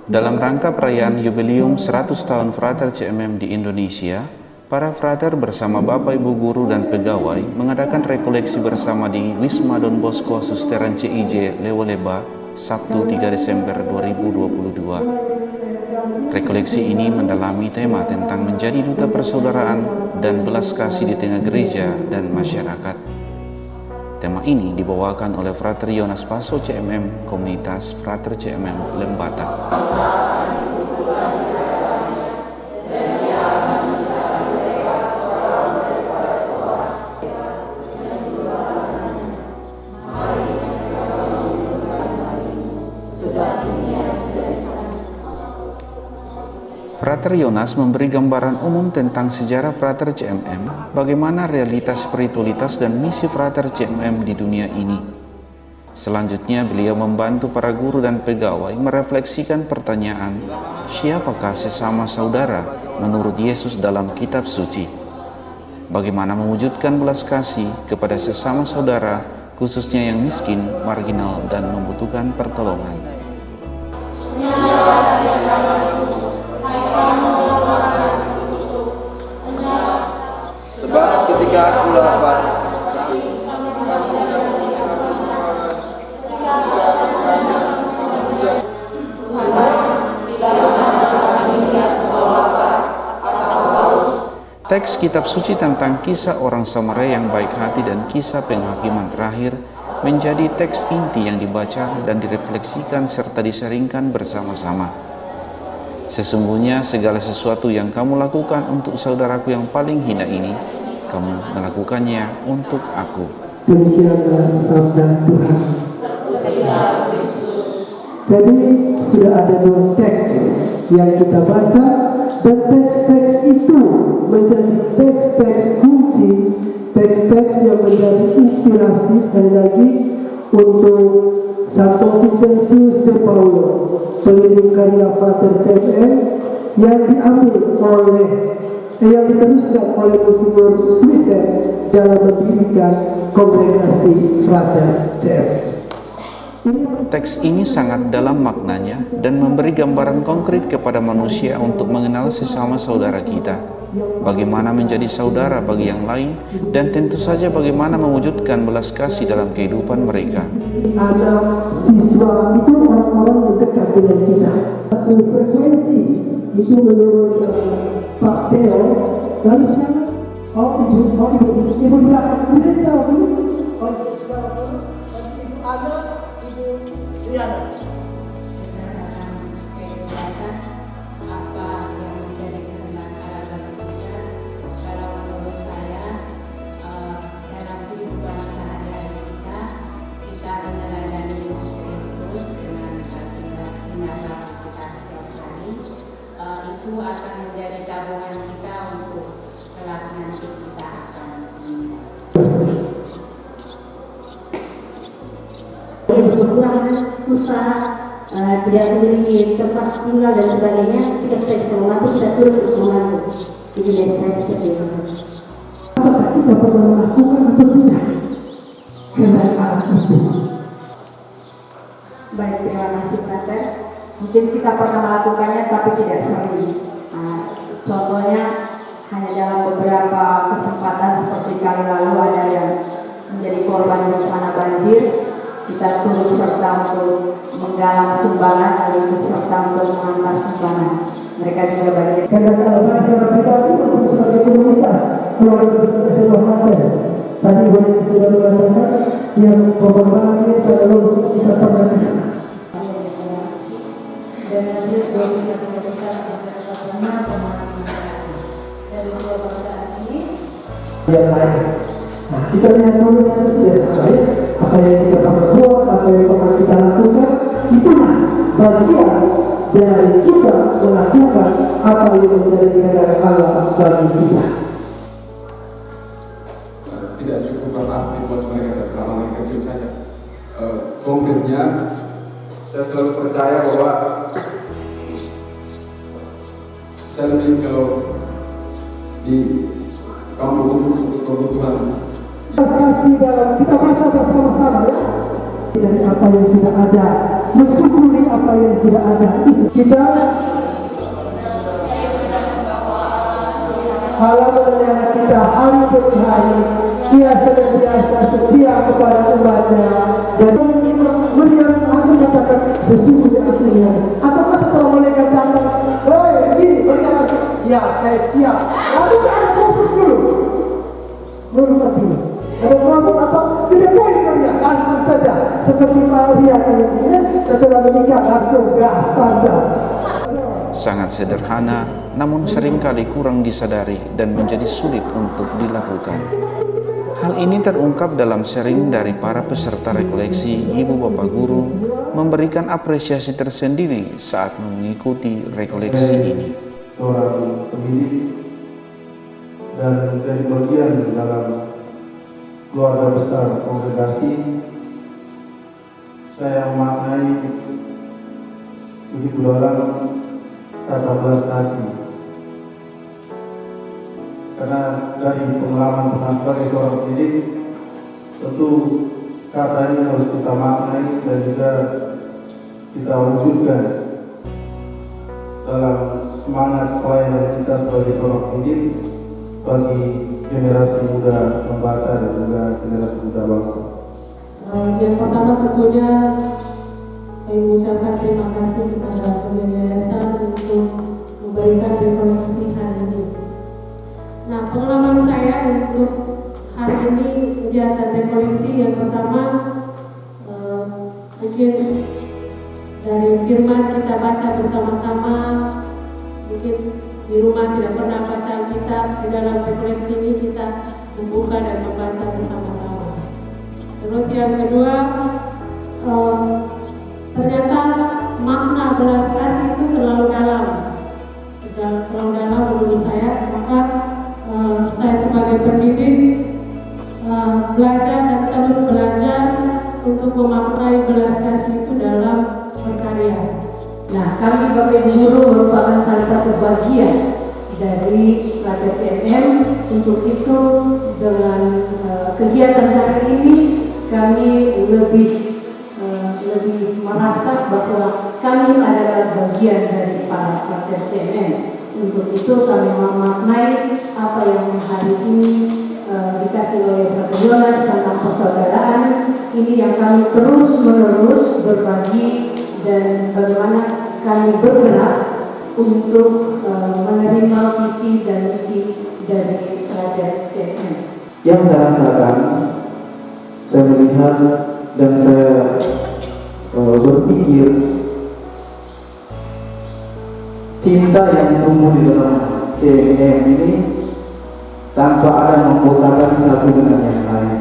Dalam rangka perayaan jubileum 100 tahun Frater CMM di Indonesia, para frater bersama Bapak Ibu guru dan pegawai mengadakan rekoleksi bersama di Wisma Don Bosco Susteran CIJ Lewoleba, Sabtu 3 Desember 2022. Rekoleksi ini mendalami tema tentang menjadi duta persaudaraan dan belas kasih di tengah gereja dan masyarakat. Tema ini dibawakan oleh Frater Yonas Paso CMM, Komunitas Frater CMM Lembata. Frater Yonas memberi gambaran umum tentang sejarah Frater CMM, bagaimana realitas spiritualitas dan misi Frater CMM di dunia ini. Selanjutnya beliau membantu para guru dan pegawai merefleksikan pertanyaan, siapakah sesama saudara menurut Yesus dalam kitab suci? Bagaimana mewujudkan belas kasih kepada sesama saudara, khususnya yang miskin, marginal, dan membutuhkan pertolongan. Sebab ketika aku lapar, teks kitab suci tentang kisah orang Samaria yang baik hati dan kisah penghakiman terakhir menjadi teks inti yang dibaca dan direfleksikan serta diseringkan bersama-sama. Sesungguhnya segala sesuatu yang kamu lakukan untuk saudaraku yang paling hina ini, kamu melakukannya untuk aku. Demikianlah sabda Tuhan. Jadi sudah ada dua teks yang kita baca, dan teks-teks itu menjadi teks-teks kunci, teks-teks yang menjadi inspirasi sekali lagi untuk Santo Vincentius de Paulo, pelindung karya Frater CMM, yang diteruskan oleh Monsignor Swisser dalam mendirikan kongregasi Frater CMM. Teks ini sangat dalam maknanya dan memberi gambaran konkret kepada manusia untuk mengenal sesama saudara kita, bagaimana menjadi saudara bagi yang lain, dan tentu saja bagaimana mewujudkan belas kasih dalam kehidupan mereka. Anak siswa itu orang-orang yang dekat dengan kita. Satu frekuensi itu menurut Pak Theo. Lalu sekarang, ibu belakang, boleh jawab dulu? Jawab dulu. Ibu Ana, Ibu Riana. Itu akan menjadi tabungan kita untuk kelak nanti kita akan kekurangan usaha, tidak memiliki tempat tinggal dan sebagainya, kita bisa membantu, kita turut membantu. Itu dari saya seperti itu. Apakah kita pernah melakukan atau tidak kehendak Allah itu? Baik, terima kasih Frater. Mungkin kita pernah melakukannya tapi tidak sering. Contohnya hanya dalam beberapa kesempatan seperti kali lalu ada yang menjadi korban bencana banjir, kita turut serta untuk menggalang sumbangan dan ikut serta untuk mengantar sumbangan. Mereka juga bagian. Karena kalau secara pribadi maupun sebagai komunitas keluarga besar SMA Frater, tadi boleh sudah mengatakan yang pembangunan pada logistik kita pernah di sana. Dan terus juga bisa kita bersama dari dua bangsa ini. Yang lain. Nah, kita lihat dulu yang itu tidak salah ya. Apa yang kita pernah buat, apa yang pernah kita lakukan, itulah bagian dari kita melakukan apa yang menjadi kehendak Allah bagi kita. Tidak cukup berarti buat mereka karena mereka kecil saja. Konkretnya, saya selalu percaya bahwa saya lebih kalau di kampung untuk kebutuhan. Kasih dalam kita baca bersama-sama ya. dari apa yang sudah ada, mensyukuri apa yang sudah ada. Kita halaman kita hari demi hari, dia senantiasa setia kepada umatnya dan Maryam langsung katakan sesungguhnya aku ya. Apakah setelah malaikat datang, woi begini, Maryam langsung, ya saya siap. Lalu ada proses dulu, menurut dulu. Ada proses apa? Tidak boleh Maryam langsung saja seperti Maria ini setelah menikah langsung gas saja. Sangat sederhana, namun seringkali kurang disadari dan menjadi sulit untuk dilakukan. Hal ini terungkap dalam sharing dari para peserta rekoleksi. Ibu bapak guru memberikan apresiasi tersendiri saat mengikuti rekoleksi ini. Seorang pendidik dan menjadi bagian dalam keluarga besar kongregasi, saya memaknai begitu dalam kata belas kasih. Karena dari pengalaman sebagai seorang pendidik, tentu kata ini harus kita maknai dan juga kita wujudkan dalam semangat pelayanan kita sebagai seorang pendidik bagi generasi muda Lembata dan juga generasi muda bangsa. Yang pertama tentunya saya mengucapkan terima kasih kepada yayasan untuk memberikan rekoleksi hari ini. Nah, pengalaman saya untuk hari ini kegiatan rekoleksi yang pertama mungkin dari firman kita baca bersama-sama, mungkin di rumah tidak pernah baca Alkitab, di dalam rekoleksi ini kita membuka dan membaca bersama-sama. Terus yang kedua, ternyata makna belas kasih itu terlalu dalam menurut saya. Maka saya sebagai pendidik belajar dan terus belajar untuk memaknai belas kasih itu dalam berkarya. Nah, kami Bapak Ibu Guru merupakan salah satu bagian dari Frater CMM. Untuk itu dengan kegiatan hari ini kami lebih merasa bahwa kami adalah bagian dari para Frater CMM. Untuk itu kami memaknai apa yang hari ini dikasih oleh Frater Yonas tentang persaudaraan. Ini yang kami terus menerus berbagi dan bagaimana kami bergerak untuk menerima visi dan misi dari Frater CMM. Yang saya rasakan, saya melihat dan saya berpikir cinta yang tumbuh di dalam CMM ini tanpa ada membedakan satu dengan yang lain.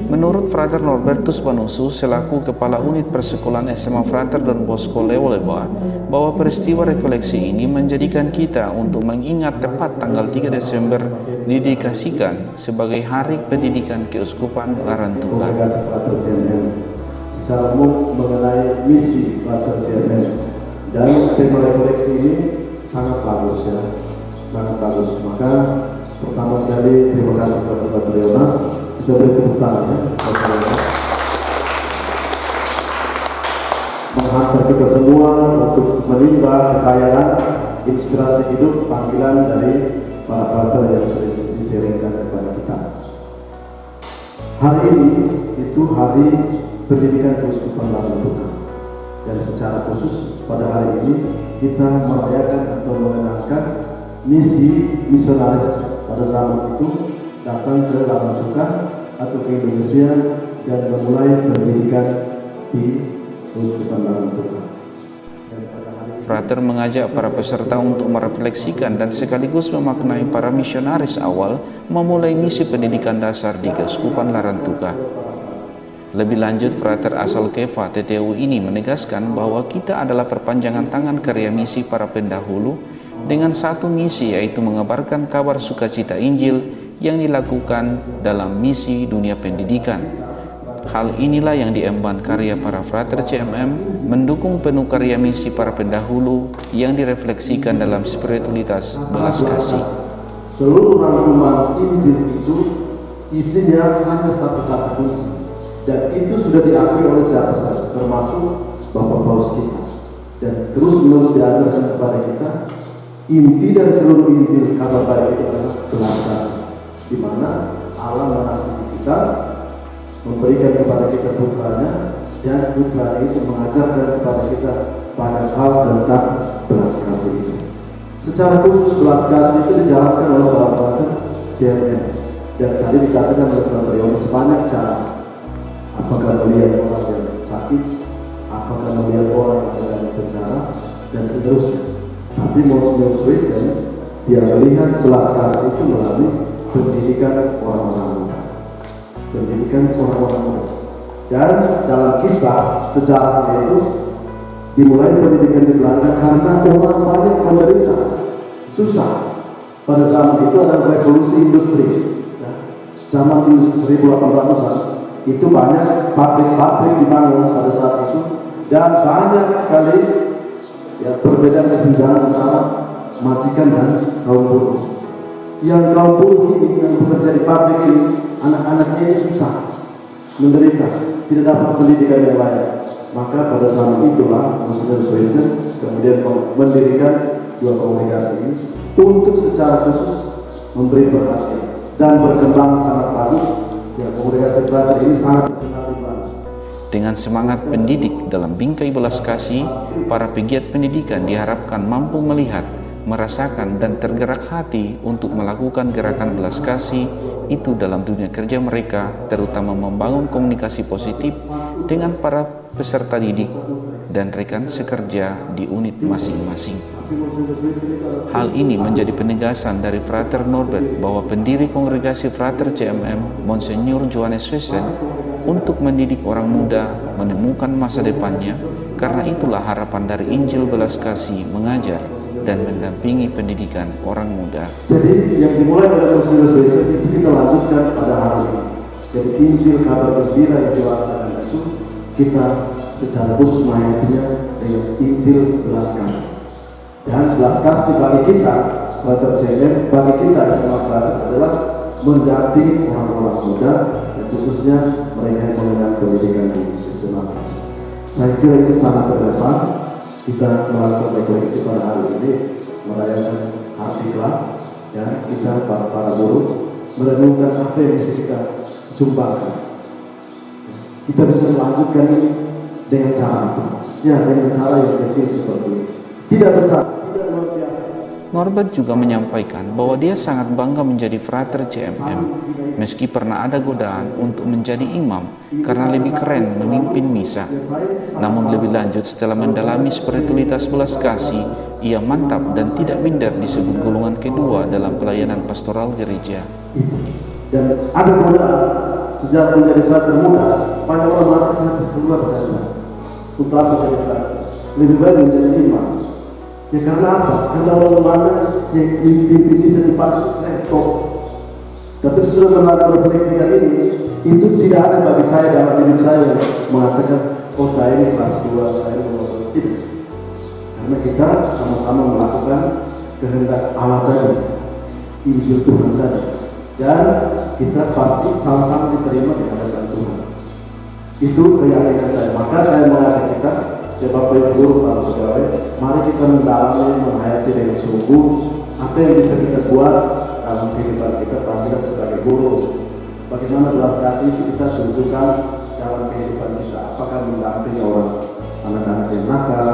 Menurut Frater Norbertus Panusu selaku Kepala Unit Persekolahan SMA Frater Don Bosco Leoleba, bahwa peristiwa rekoleksi ini menjadikan kita untuk mengingat tepat tanggal 3 Desember didedikasikan sebagai Hari Pendidikan Keuskupan Larantuka. Kongregasi Frater CMM secara umum mengenai misi Frater CMM dan tema rekoleksi ini sangat bagus ya, sangat bagus. Maka pertama sekali terima kasih kepada Frater Yonas. Kita beri tepuk tangan ya, menghantar kita semua untuk menimba kekayaan, inspirasi hidup, panggilan dari para frater yang sudah disampaikan kepada kita. Hari ini itu hari pendidikan keuskupan Larantuka, dan secara khusus pada hari ini kita merayakan atau mengenangkan misi misionaris pada zaman itu datang ke Larantuka atau ke Indonesia dan memulai pendidikan di Keuskupan Larantuka. Frater mengajak para peserta untuk merefleksikan dan sekaligus memaknai para misionaris awal memulai misi pendidikan dasar di Keuskupan Larantuka. Lebih lanjut, Frater asal Keva TTU ini menegaskan bahwa kita adalah perpanjangan tangan karya misi para pendahulu dengan satu misi, yaitu mengabarkan kabar sukacita Injil yang dilakukan dalam misi dunia pendidikan. Hal inilah yang diemban karya para Frater CMM, mendukung penuh karya misi para pendahulu yang direfleksikan dalam spiritualitas belas kasih. Seluruh rangkuman Injil itu isinya hanya satu kata kunci, dan itu sudah diakui oleh siapa saja, termasuk Bapak Paus kita, dan terus menerus diajarkan kepada kita. Inti dari seluruh Injil kabar baik itu adalah belas kasih, di mana Allah mengasihi kita, memberikan kepada kita putranya, dan putranya itu mengajarkan kepada kita banyak hal tentang belas kasih itu. Secara khusus belas kasih itu dijalankan oleh para frater JMM, dan tadi dikatakan oleh frater Yohanes sebanyak cara. Apakah melihat orang yang sakit, apakah melihat orang yang sedang di penjara, dan seterusnya. Tapi Monsignor Swesen, dia melihat belas kasih itu melalui pendidikan orang-orang muda. Pendidikan orang-orang muda. Dan dalam kisah sejarahnya itu dimulai pendidikan di Belanda karena orang banyak menderita, susah. Pada zaman itu ada revolusi industri. Zaman industri 1800-an itu banyak pabrik-pabrik dibangun pada saat itu, dan banyak sekali ya, perbedaan kesenjangan antara majikan dan kaum buruh. Yang kaum buruh ini yang bekerja di pabrik ini, anak-anaknya ini susah, menderita, tidak dapat pendidikan yang layak. Maka pada saat itulah Monsignor Swesen kemudian mendirikan dua komunikasi ini untuk secara khusus memberi perhatian dan berkembang sangat bagus. Ya, komunikasi frater ini sangat dikenal di Belanda. Dengan semangat pendidik dalam bingkai belas kasih, para pegiat pendidikan diharapkan mampu melihat, merasakan, dan tergerak hati untuk melakukan gerakan belas kasih itu dalam dunia kerja mereka, terutama membangun komunikasi positif dengan para peserta didik dan rekan sekerja di unit masing-masing. Hal ini menjadi penegasan dari Frater Norbert bahwa pendiri kongregasi Frater CMM, Monsignor Johannes Swesen, untuk mendidik orang muda menemukan masa depannya, karena itulah harapan dari Injil belas kasih mengajar dan mendampingi pendidikan orang muda. Jadi yang dimulai dari Monsignor Swesen itu kita lanjutkan pada hari ini. Jadi Injil kabar gembira yang diwakilkan itu kita secara khusus menghayatinya dengan Injil belas kasih. Dan belas kasih bagi kita, Frater CMM, bagi kita SMA Frater adalah mendampingi orang-orang muda, dan khususnya mereka yang mengenyam pendidikan di SMA Frater. Saya kira ini sangat relevan. Kita melakukan refleksi pada hari ini, merayakan Hartiklah, dan kita para guru merenungkan apa yang bisa kita sumbangkan. Kita bisa melanjutkan ini dengan cara itu, ya, dengan cara yang kecil seperti ini, tidak besar, tidak luar biasa. Norbert juga menyampaikan bahwa dia sangat bangga menjadi Frater CMM, meski pernah ada godaan untuk menjadi imam karena lebih keren memimpin misa. Namun lebih lanjut setelah mendalami spiritualitas belas kasih, ia mantap dan tidak minder disebut golongan kedua dalam pelayanan pastoral gereja. Dan ada godaan sejak menjadi frater muda, banyak orang mengatakan frater keluar saja. Untuk apa jadi frater? Lebih baik menjadi imam. Ya karena apa? Karena orang mana yang pimpin bisa dipakai laptop. Tapi sesudah melakukan refleksi kali ini, itu tidak ada bagi saya dalam hidup saya mengatakan, oh saya ini kelas 2, saya ini kelas 3. Tidak. Karena kita sama-sama melakukan kehendak Allah tadi, Injil Tuhan tadi, dan kita pasti sama-sama diterima di hadapan Tuhan. Itu keyakinan saya. Maka saya mengajak kita, ya Bapak Ibu Guru, para pegawai, mari kita mendalami, menghayati dengan sungguh apa yang bisa kita buat dalam kehidupan kita panggilan sebagai guru. Bagaimana belas kasih itu kita tunjukkan dalam kehidupan kita. Apakah mendampingi orang anak-anak yang nakal,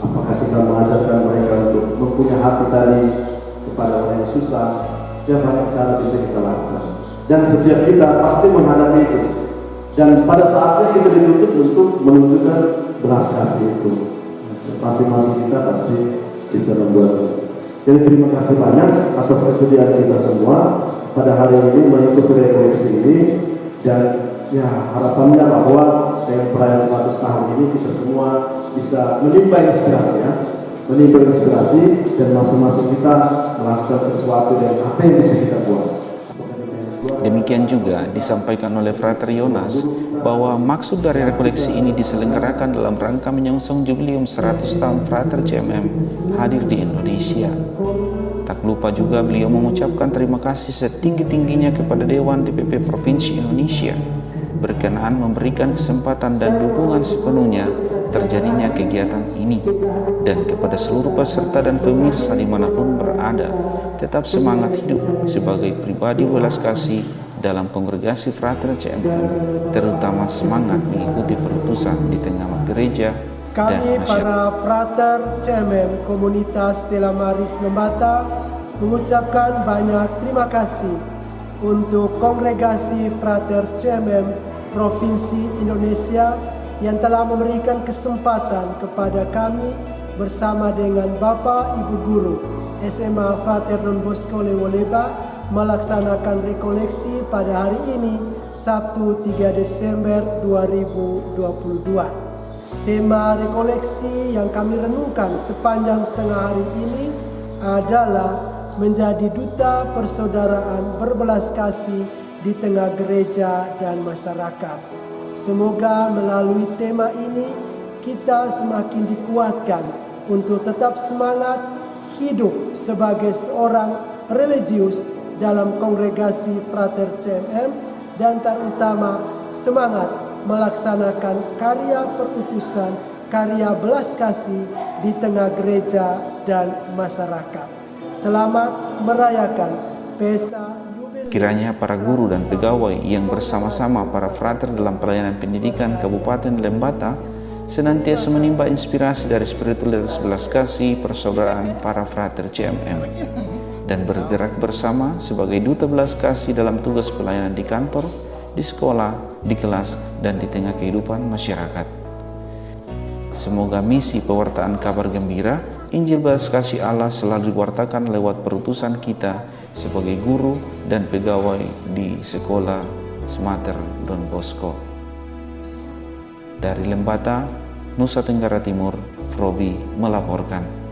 apakah kita mengajarkan mereka untuk mempunyai hati tadi kepada orang yang susah. Ya banyak cara bisa kita lakukan. Dan setiap kita pasti menghadapi itu. Dan pada saatnya kita dituntut untuk menunjukkan belas kasih itu. Masing-masing kita pasti bisa membuatnya. Jadi terima kasih banyak atas kesediaan kita semua pada hari ini mengikuti refleksi ini, dan ya harapannya bahwa dengan perayaan 100 tahun ini kita semua bisa menimba inspirasi, ya, menimba inspirasi, dan masing-masing kita melakukan sesuatu dan apa yang bisa kita buat. Demikian juga disampaikan oleh Frater Yonas bahwa maksud dari refleksi ini diselenggarakan dalam rangka menyongsong jubileum 100 tahun Frater CMM hadir di Indonesia. Tak lupa juga beliau mengucapkan terima kasih setinggi-tingginya kepada Dewan DPP Provinsi Indonesia berkenaan memberikan kesempatan dan dukungan sepenuhnya terjadinya kegiatan ini, dan kepada seluruh peserta dan pemirsa dimanapun berada, tetap semangat hidup sebagai pribadi belas kasih dalam kongregasi Frater CMM, terutama semangat mengikuti perutusan di tengah gereja dan Kami masyarakat. para Frater CMM Komunitas Stella Maris Lembata mengucapkan banyak terima kasih untuk Kongregasi Frater CMM Provinsi Indonesia yang telah memberikan kesempatan kepada kami bersama dengan Bapak Ibu Guru SMA Frater Don Bosco Lewoleba melaksanakan rekoleksi pada hari ini Sabtu 3 Desember 2022. Tema rekoleksi yang kami renungkan sepanjang setengah hari ini adalah menjadi duta persaudaraan berbelas kasih di tengah gereja dan masyarakat. Semoga melalui tema ini kita semakin dikuatkan untuk tetap semangat hidup sebagai seorang religius dalam kongregasi Frater CMM dan terutama semangat melaksanakan karya perutusan, karya belas kasih di tengah gereja dan masyarakat. Selamat merayakan pesta Yubilei. Kiranya para guru dan pegawai yang bersama-sama para frater dalam pelayanan pendidikan Kabupaten Lembata senantiasa menimba inspirasi dari spiritualitas belas kasih persaudaraan para frater CMM dan bergerak bersama sebagai duta belas kasih dalam tugas pelayanan di kantor, di sekolah, di kelas, dan di tengah kehidupan masyarakat. Semoga misi pewartaan kabar gembira Injil belas kasih Allah selalu diwartakan lewat perutusan kita sebagai guru dan pegawai di sekolah Smater Don Bosco. Dari Lembata, Nusa Tenggara Timur, Frobi melaporkan.